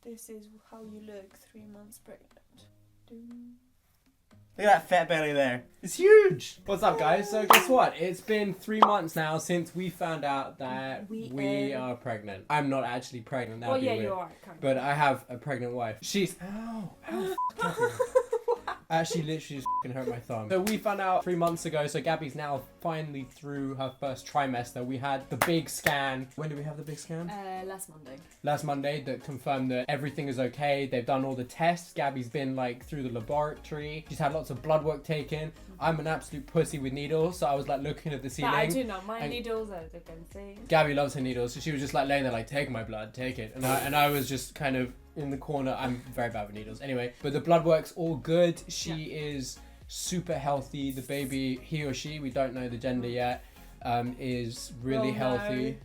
This is how you look 3 months pregnant. Look at that fat belly there. It's huge. What's up, guys? So guess what? It's been 3 months now since we found out that we are pregnant. I'm not actually pregnant. That would be weird. You are. But I have a pregnant wife. She's... Ow. Actually, literally just f***ing hurt my thumb. So we found out 3 months ago. So Gabby's now finally through her first trimester. We had the big scan. When did we have the big scan? Last Monday. Last Monday, that confirmed that everything is okay. They've done all the tests. Gabby's been like through the laboratory. She's had lots of blood work taken. I'm an absolute pussy with needles, so I was like looking at the ceiling. But I do not mind needles, as you can see. Gabby loves her needles, so she was just like laying there like, take my blood, take it. And I was just kind of in the corner. I'm very bad with needles. Anyway, but the blood work's all good. She is super healthy. The baby, he or she, we don't know the gender yet, is really healthy.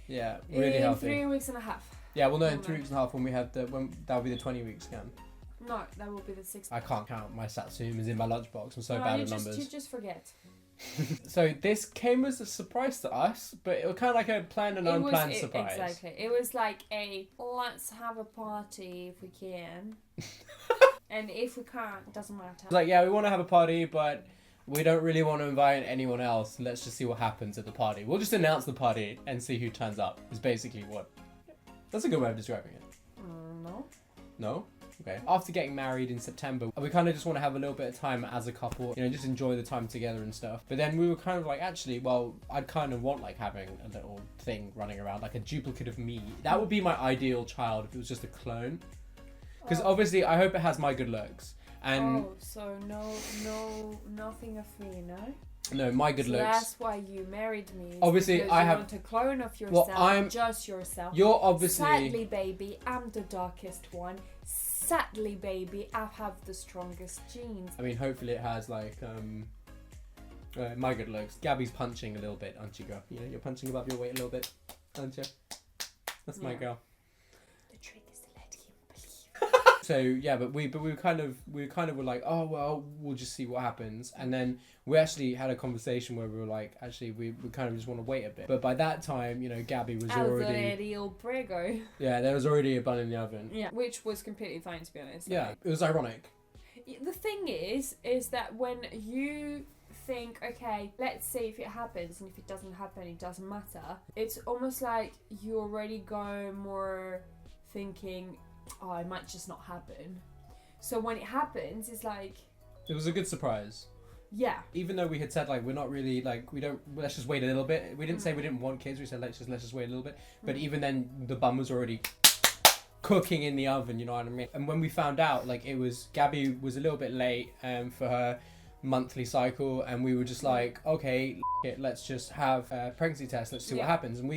Yeah, really healthy. 3 weeks and a half. Yeah, we'll know in 3 weeks and a half when we have that'll be the 20-week scan. No, that will be the 6th. I can't count. My Satsuma is in my lunchbox. I'm so bad at numbers. You just forget. So this came as a surprise to us, but it was kind of like a planned and unplanned surprise. Exactly. It was like let's have a party if we can. And if we can't, it doesn't matter. It's like, yeah, we want to have a party, but we don't really want to invite anyone else. Let's just see what happens at the party. We'll just announce the party and see who turns up, is basically what... That's a good way of describing it. No. No? Okay. After getting married in September, we kind of just want to have a little bit of time as a couple, you know, just enjoy the time together and stuff. But then we were kind of like, actually, well, I'd kind of want like having a little thing running around, like a duplicate of me. That would be my ideal child if it was just a clone. Because obviously, I hope it has my good looks. And so nothing of me, no? No, my good looks. That's why you married me. Obviously, I have... want a clone of yourself, just yourself. You're obviously... Sadly, baby, I'm the darkest one. Sadly, baby, I have the strongest genes. I mean, hopefully it has, like, my good looks. Gabby's punching a little bit, aren't you, girl? You know, you're punching above your weight a little bit, aren't you? That's my girl. The trick is to let him believe. So, yeah, but we kind of were like, oh, well, we'll just see what happens. And then we actually had a conversation where we were like, actually, we kind of just want to wait a bit. But by that time, you know, Gabby was already... El prego. Yeah, there was already a bun in the oven. Yeah, which was completely fine, to be honest. Yeah, it was ironic. The thing is that when you think, okay, let's see if it happens, and if it doesn't happen, it doesn't matter. It's almost like you already go more thinking, oh, it might just not happen. So when it happens, it's like... It was a good surprise. Yeah. Even though we had said, like, we're not really, like, let's just wait a little bit. We didn't say we didn't want kids. We said, let's just wait a little bit. But even then, the bun was already cooking in the oven, you know what I mean? And when we found out, like, Gabby was a little bit late for her monthly cycle, and we were just like, okay, let's just have a pregnancy test. Let's see what happens. And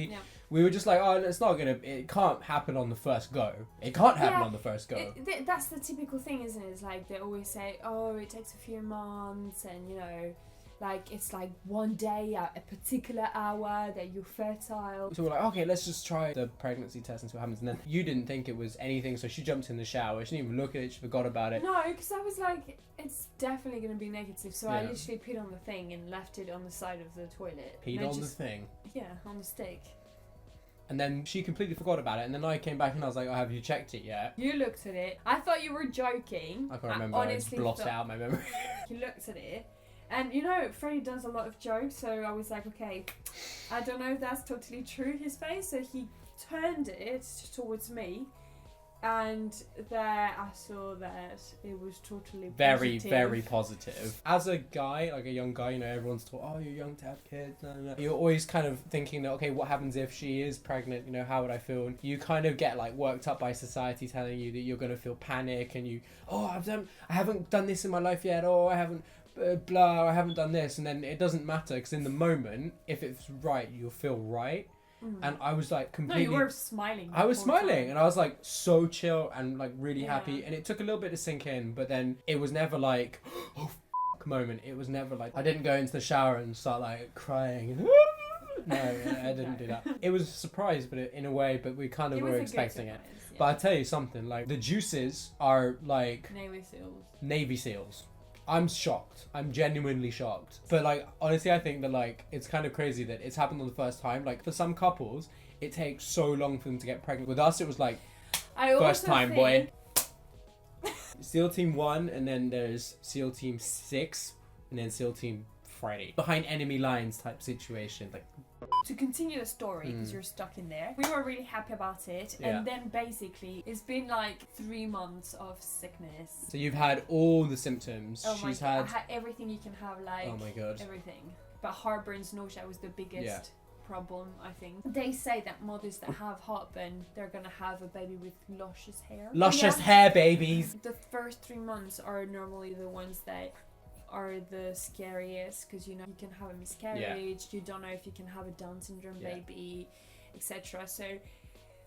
we were just like, oh, it can't happen on the first go. It can't happen on the first go. That's the typical thing, isn't it? It's like they always say, oh, it takes a few months, and, you know, like, it's like one day at a particular hour that you're fertile. So we're like, okay, let's just try the pregnancy test and see what happens. And then you didn't think it was anything, so she jumped in the shower. She didn't even look at it. She forgot about it. No, because I was like, it's definitely going to be negative. So I literally peed on the thing and left it on the side of the toilet. Peed on the thing? Yeah, on the stick. And then she completely forgot about it. And then I came back and I was like, oh, have you checked it yet? You looked at it. I thought you were joking. I can't remember. I blotted out my memory. You looked at it. And, you know, Freddie does a lot of jokes. So I was like, okay, I don't know if that's totally true, his face. So he turned it towards me. And there I saw that it was totally very, very positive. As a guy, like a young guy, you know, everyone's taught, oh, you're young to have kids. No. You're always kind of thinking that, okay, what happens if she is pregnant? You know, how would I feel? And you kind of get like worked up by society telling you that you're going to feel panic, and you, oh, I haven't done this in my life yet, or I haven't I haven't done this. And then it doesn't matter, because in the moment, if it's right, you'll feel right. And I was like completely... No, you were smiling. I was smiling, and I was like so chill and like really happy. And it took a little bit to sink in, but then it was never like, oh, moment. It was never like, I didn't go into the shower and start like crying. No, I didn't do that. It was a surprise, but in a way, but we kind of were expecting it. Yeah. But I tell you something, like the juices are like... Navy SEALs. I'm shocked. I'm genuinely shocked. But like, honestly, I think that like, it's kind of crazy that it's happened on the first time. Like for some couples, it takes so long for them to get pregnant. With us, it was like I also First time, think, boy. SEAL Team 1, and then there's SEAL Team 6, and then SEAL Team Friday. Behind enemy lines type situation. Like, to continue the story, because you're stuck in there, we were really happy about it. Yeah. And then basically, it's been like 3 months of sickness. so you've had all the symptoms. Oh my She's god, had. I had everything you can have, like, Oh my god. everything. But heartburn, nausea was the biggest Yeah. problem, I think. They say that mothers that have heartburn, they're gonna have a baby with luscious hair. Luscious Yeah. hair, babies. The first 3 months are normally the ones that are the scariest, because you know you can have a miscarriage, you don't know if you can have a Down syndrome Yeah. baby, etc. So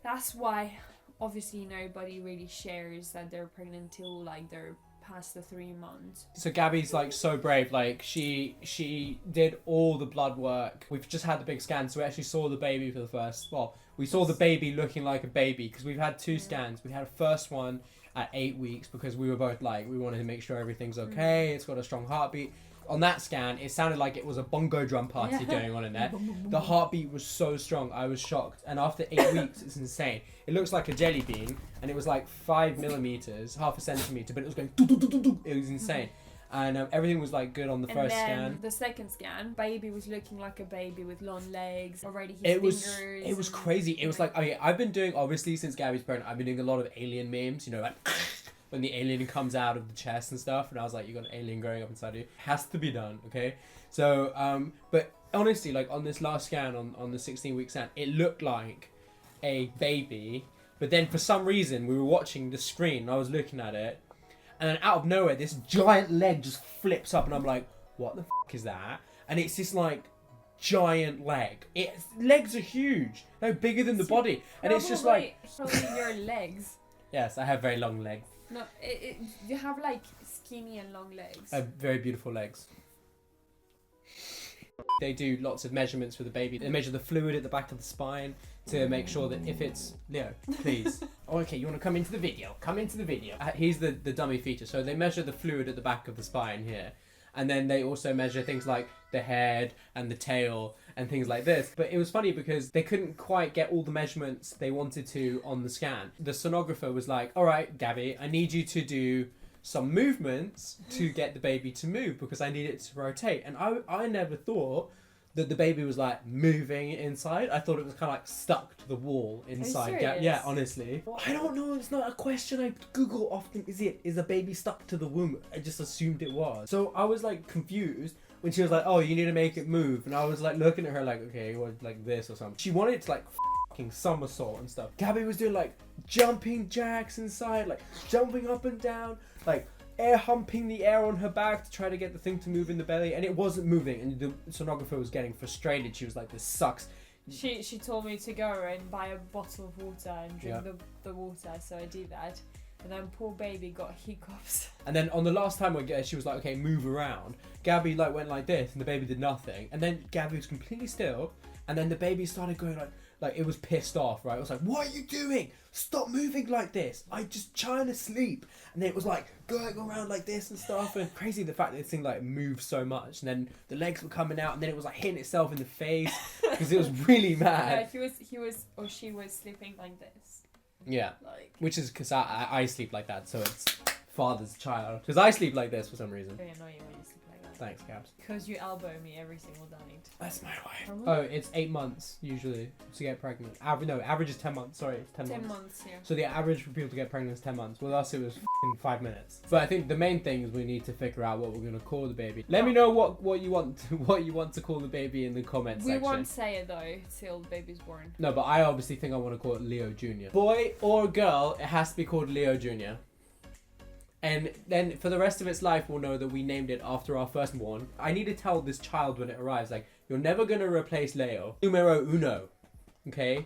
that's why obviously nobody really shares that they're pregnant till like they're past the 3 months. So Gabby's like so brave. Like she did all the blood work. We've just had the big scan, so we actually saw the baby for the first. Well, we saw the baby looking like a baby because we've had 2 scans. We had a first one at 8 weeks because we were both like, we wanted to make sure everything's okay. It's got a strong heartbeat. On that scan, it sounded like it was a bongo drum party going on in there. The heartbeat was so strong, I was shocked. And after 8 weeks, it's insane. It looks like a jelly bean, and it was like 5 millimeters, half a centimeter, but it was going doo, doo, doo, doo, doo. It was insane. And everything was like good on the first scan. The second scan, baby was looking like a baby with long legs. Already his It was fingers. crazy. It was like, okay, I've been doing, obviously since Gabby's pregnant, I've been doing a lot of alien memes, you know, like when the alien comes out of the chest and stuff, and I was like, you got an alien growing up inside you. Has to be done, okay? So, but honestly, like on this last scan, on the 16-week scan, it looked like a baby, but then for some reason, we were watching the screen, and I was looking at it, and then out of nowhere, this giant leg just flips up, and I'm like, what the f*** is that? And it's this like giant leg. Its legs are huge, they're bigger than the body, and it's just like, probably your legs. yes, I have very long legs. No, you have like skinny and long legs. I have very beautiful legs. They do lots of measurements for the baby. They measure the fluid at the back of the spine to make sure that if it's... Leo, please. Okay, you want to come into the video? Come into the video. Here's the dummy feature. So they measure the fluid at the back of the spine here. And then they also measure things like the head and the tail and things like this. But it was funny because they couldn't quite get all the measurements they wanted to on the scan. The sonographer was like, all right, Gabby, I need you to do some movements to get the baby to move because I need it to rotate. And I never thought that the baby was like moving inside. I thought it was kind of like stuck to the wall inside. Are you serious? Yeah, honestly. I don't know. It's not a question I Google often. Is a baby stuck to the womb? I just assumed it was. So I was like confused when she was like, oh, you need to make it move. And I was like looking at her like, okay, what, like this or something. She wanted it to like fucking somersault and stuff. Gabby was doing like jumping jacks inside, like jumping up and down, like air humping the air on her back to try to get the thing to move in the belly, and it wasn't moving, and the sonographer was getting frustrated. She was like, this sucks. She told me to go and buy a bottle of water and drink the water, so I did that. And then poor baby got hiccups. And then on the last time she was like, okay, move around. Gabby like went like this, and the baby did nothing. And then Gabby was completely still, and then the baby started going like it was pissed off, right? It was like, what are you doing? Stop moving like this. I'm just trying to sleep. And then it was like going around like this and stuff. And crazy the fact that this thing like moved so much. And then the legs were coming out, and then it was like hitting itself in the face because it was really mad. Yeah, she was sleeping like this. Yeah, Like, which is because I sleep like that, so it's father's child. Because I sleep like this for some reason. very annoying when you sleep like that. Thanks, Gabs. Because you elbow me every single night. That's my wife. How much? Oh, it's 8 months usually to get pregnant. Average is 10 months. Sorry, it's 10 months. 10 months, yeah. So the average for people to get pregnant is 10 months. With us, it was in 5 minutes. But I think the main thing is we need to figure out what we're gonna call the baby. Let me know what you want to call the baby in the comments We section. won't say it though till the baby's born. No, but I obviously think I want to call it Leo Jr. Boy or girl, it has to be called Leo Jr. And then for the rest of its life, we'll know that we named it after our firstborn. I need to tell this child when it arrives, like, you're never going to replace Leo. Numero uno. Okay?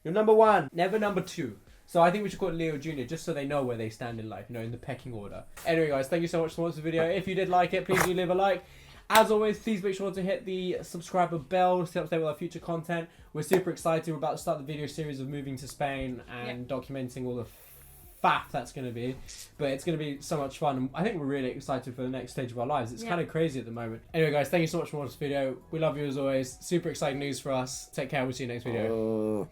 You're number 1, never number 2. So I think we should call it Leo Jr. just so they know where they stand in life, you know, in the pecking order. Anyway, guys, thank you so much for watching the video. If you did like it, please do leave a like. As always, please make sure to hit the subscriber bell to stay up to date with our future content. We're super excited. We're about to start the video series of moving to Spain and documenting all the faff that's going to be, but it's going to be so much fun, and I think we're really excited for the next stage of our lives. It's kind of crazy at the moment. Anyway, guys, thank you so much for watching this video. We love you as always. Super exciting news for us. Take care. We'll see you next video.